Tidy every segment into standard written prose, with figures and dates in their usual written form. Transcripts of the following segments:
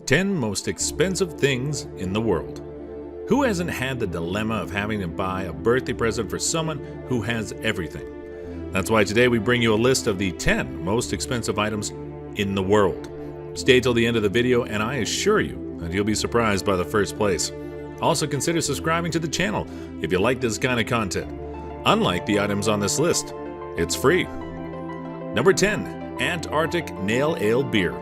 10 most expensive things in the world. Who hasn't had the dilemma of having to buy a birthday present for someone who has everything? That's why today we bring you a list of the 10 most expensive items in the world. Stay till the end of the video and I assure you that you'll be surprised by the first place. Also consider subscribing to the channel if you like this kind of content. Unlike the items on this list, it's free. Number 10. Antarctic Nail Ale Beer.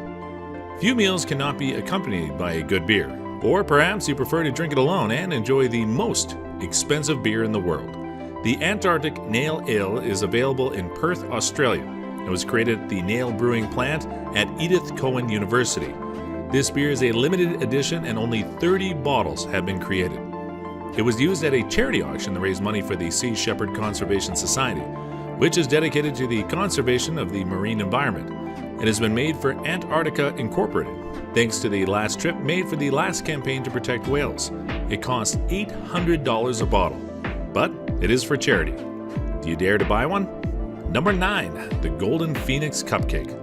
Few meals cannot be accompanied by a good beer, or perhaps you prefer to drink it alone and enjoy the most expensive beer in the world. The Antarctic Nail Ale is available in Perth, Australia. It was created at the Nail Brewing Plant at Edith Cowan University. This beer is a limited edition and only 30 bottles have been created. It was used at a charity auction to raise money for the Sea Shepherd Conservation Society, which is dedicated to the conservation of the marine environment. It has been made for Antarctica Incorporated, thanks to the last trip made for the last campaign to protect whales. It costs $800 a bottle, but it is for charity. Do you dare to buy one? Number 9. The Golden Phoenix Cupcake.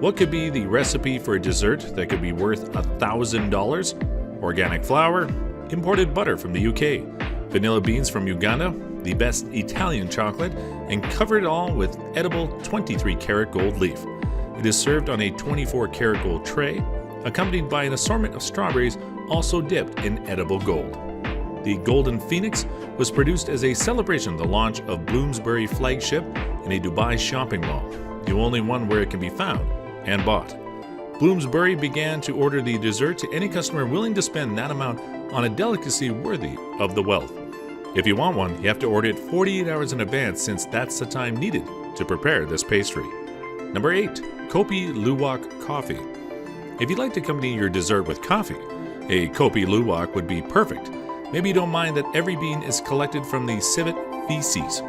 What could be the recipe for a dessert that could be worth $1,000? Organic flour, imported butter from the UK, vanilla beans from Uganda, the best Italian chocolate, and cover it all with edible 23-karat gold leaf. It is served on a 24-karat gold tray, accompanied by an assortment of strawberries also dipped in edible gold. The Golden Phoenix was produced as a celebration of the launch of Bloomsbury flagship in a Dubai shopping mall, the only one where it can be found and bought. Bloomsbury began to order the dessert to any customer willing to spend that amount on a delicacy worthy of the wealth. If you want one, you have to order it 48 hours in advance, since that's the time needed to prepare this pastry. Number 8. Kopi Luwak Coffee. If you'd like to accompany your dessert with coffee, a Kopi Luwak would be perfect. Maybe you don't mind that every bean is collected from the civet feces.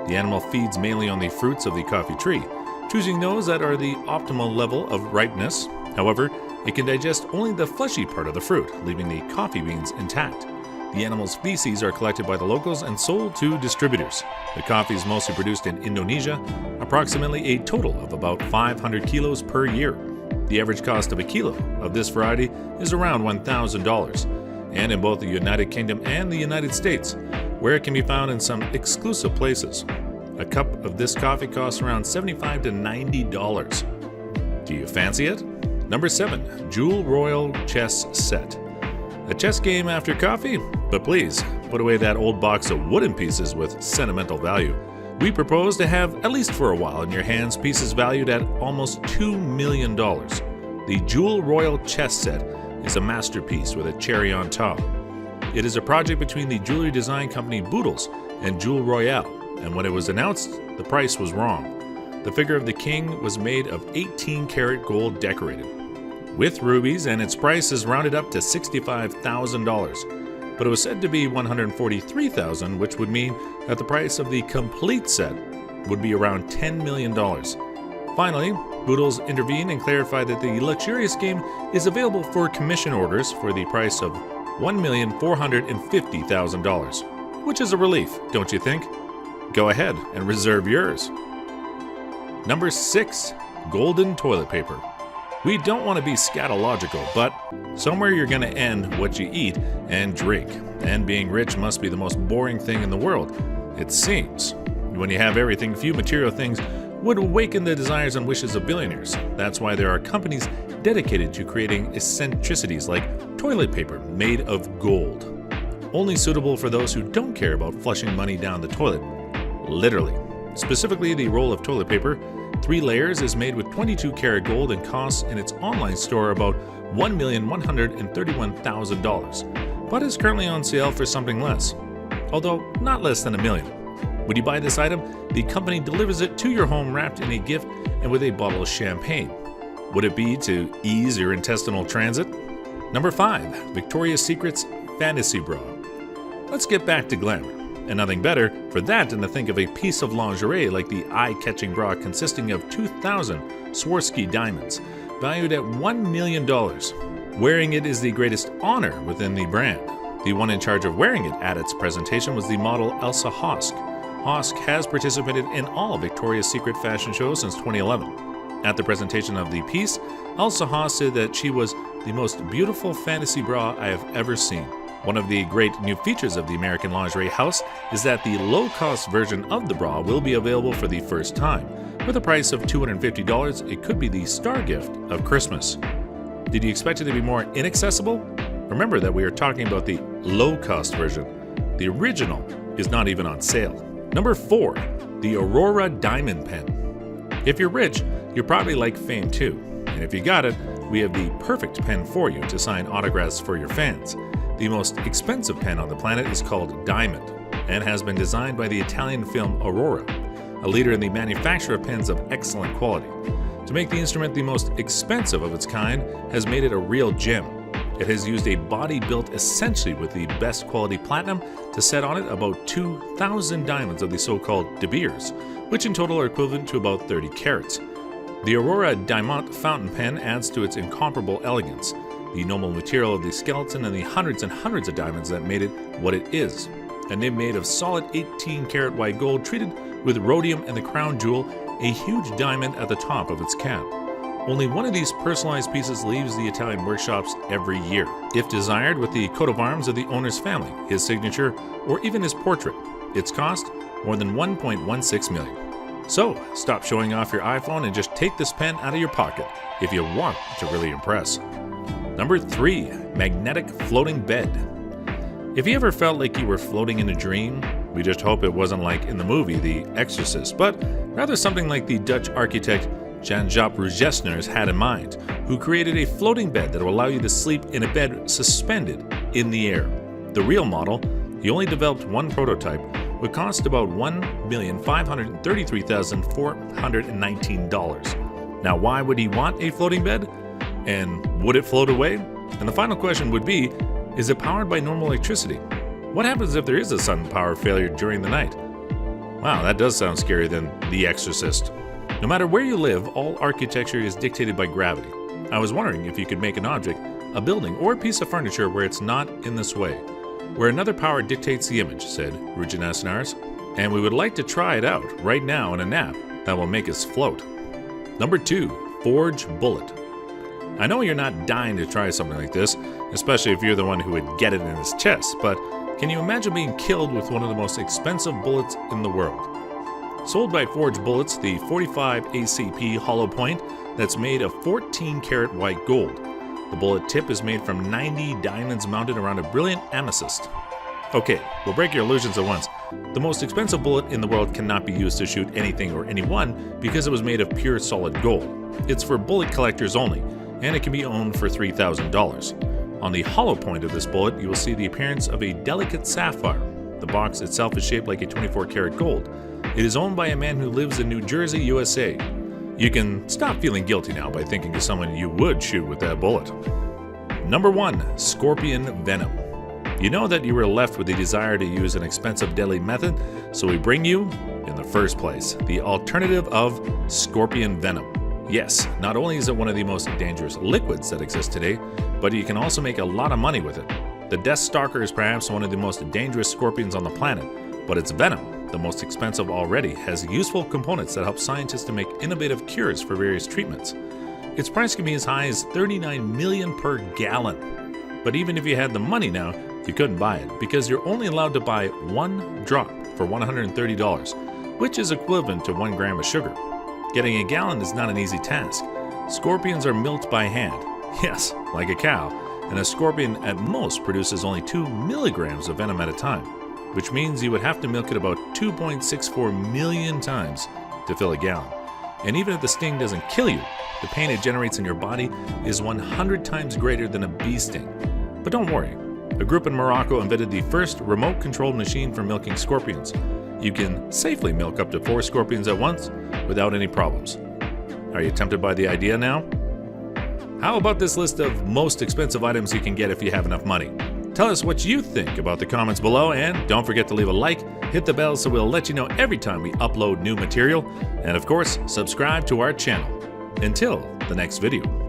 The animal feeds mainly on the fruits of the coffee tree, choosing those that are the optimal level of ripeness. However, it can digest only the fleshy part of the fruit, leaving the coffee beans intact. The animal's feces are collected by the locals and sold to distributors. The coffee is mostly produced in Indonesia, approximately a total of about 500 kilos per year. The average cost of a kilo of this variety is around $1,000, and in both the United Kingdom and the United States, where it can be found in some exclusive places. A cup of this coffee costs around $75 to $90. Do you fancy it? Number 7. Jewel Royal Chess Set. A chess game after coffee? But please, put away that old box of wooden pieces with sentimental value. We propose to have, at least for a while, in your hands pieces valued at almost $2 million. The Jewel Royal Chess Set is a masterpiece with a cherry on top. It is a project between the jewelry design company Boodles and Jewel Royale, and when it was announced, the price was wrong. The figure of the king was made of 18-karat gold decorated with rubies, and its price is rounded up to $65,000. But it was said to be $143,000, which would mean that the price of the complete set would be around $10 million. Finally, Boodles intervened and clarified that the luxurious game is available for commission orders for the price of $1,450,000, which is a relief, don't you think? Go ahead and reserve yours. Number 6. Golden Toilet Paper. We don't want to be scatological, but somewhere you're going to end what you eat and drink. And being rich must be the most boring thing in the world, it seems. When you have everything, few material things would awaken the desires and wishes of billionaires. That's why there are companies dedicated to creating eccentricities like toilet paper made of gold. Only suitable for those who don't care about flushing money down the toilet. Literally. Specifically, the roll of toilet paper, 3 layers, is made with 22-karat gold and costs in its online store about $1,131,000, but is currently on sale for something less, although not less than $1 million. Would you buy this item? The company delivers it to your home wrapped in a gift and with a bottle of champagne. Would it be to ease your intestinal transit? Number 5. Victoria's Secret's Fantasy Bra. Let's get back to glamour. And nothing better for that than to think of a piece of lingerie like the eye-catching bra consisting of 2,000 Swarovski diamonds, valued at $1 million. Wearing it is the greatest honor within the brand. The one in charge of wearing it at its presentation was the model Elsa Hosk. Hosk has participated in all Victoria's Secret fashion shows since 2011. At the presentation of the piece, Elsa Haas said that she was the most beautiful fantasy bra I have ever seen. One of the great new features of the American lingerie house is that the low-cost version of the bra will be available for the first time. With a price of $250, it could be the star gift of Christmas. Did you expect it to be more inaccessible? Remember that we are talking about the low-cost version. The original is not even on sale. Number 4, the Aurora Diamond Pen. If you're rich, you probably like fame too. And if you got it, we have the perfect pen for you to sign autographs for your fans. The most expensive pen on the planet is called Diamond and has been designed by the Italian firm Aurora, a leader in the manufacture of pens of excellent quality. To make the instrument the most expensive of its kind has made it a real gem. It has used a body built essentially with the best quality platinum to set on it about 2,000 diamonds of the so-called De Beers, which in total are equivalent to about 30 carats. The Aurora Diamond fountain pen adds to its incomparable elegance, the noble material of the skeleton and the hundreds and hundreds of diamonds that made it what it is. A nib made of solid 18-karat white gold treated with rhodium and the crown jewel, a huge diamond at the top of its cap. Only one of these personalized pieces leaves the Italian workshops every year, if desired with the coat of arms of the owner's family, his signature, or even his portrait. Its cost, more than $1.16 million. So, stop showing off your iPhone and just take this pen out of your pocket if you want to really impress. Number 3, magnetic floating bed. If you ever felt like you were floating in a dream, we just hope it wasn't like in the movie The Exorcist, but rather something like the Dutch architect Jan-Jaap Rogesners had in mind, who created a floating bed that will allow you to sleep in a bed suspended in the air. The real model, he only developed one prototype, would cost about $1,533,419. Now, why would he want a floating bed? And would it float away? And the final question would be, is it powered by normal electricity? What happens if there is a sudden power failure during the night? Wow, that does sound scarier than The Exorcist. No matter where you live, all architecture is dictated by gravity. I was wondering if you could make an object, a building, or a piece of furniture where it's not in this way, where another power dictates the image, said Rogesners, and we would like to try it out right now in an app that will make us float. Number 2, Forge Bullet. I know you're not dying to try something like this, especially if you're the one who would get it in his chest, but can you imagine being killed with one of the most expensive bullets in the world? Sold by Forge Bullets, the 45 ACP hollow point that's made of 14-karat white gold. The bullet tip is made from 90 diamonds mounted around a brilliant amethyst. Okay, we'll break your illusions at once. The most expensive bullet in the world cannot be used to shoot anything or anyone because it was made of pure solid gold. It's for bullet collectors only, and it can be owned for $3,000. On the hollow point of this bullet, you will see the appearance of a delicate sapphire. The box itself is shaped like a 24-karat gold. It is owned by a man who lives in New Jersey, USA. You can stop feeling guilty now by thinking of someone you would shoot with that bullet. Number 1, Scorpion Venom. You know that you were left with the desire to use an expensive, deadly method, so we bring you, in the first place, the alternative of Scorpion Venom. Yes, not only is it one of the most dangerous liquids that exist today, but you can also make a lot of money with it. The Death Stalker is perhaps one of the most dangerous scorpions on the planet, but its venom, the most expensive already, has useful components that help scientists to make innovative cures for various treatments. Its price can be as high as $39 million per gallon. But even if you had the money now, you couldn't buy it because you're only allowed to buy one drop for $130, which is equivalent to 1 gram of sugar. Getting a gallon is not an easy task. Scorpions are milked by hand. Yes, like a cow, and a scorpion at most produces only 2 milligrams of venom at a time, which means you would have to milk it about 2.64 million times to fill a gallon. And even if the sting doesn't kill you, the pain it generates in your body is 100 times greater than a bee sting. But don't worry, a group in Morocco invented the first remote-controlled machine for milking scorpions. You can safely milk up to 4 scorpions at once without any problems. Are you tempted by the idea now? How about this list of most expensive items you can get if you have enough money? Tell us what you think about the comments below, and don't forget to leave a like, hit the bell so we'll let you know every time we upload new material, and of course, subscribe to our channel. Until the next video.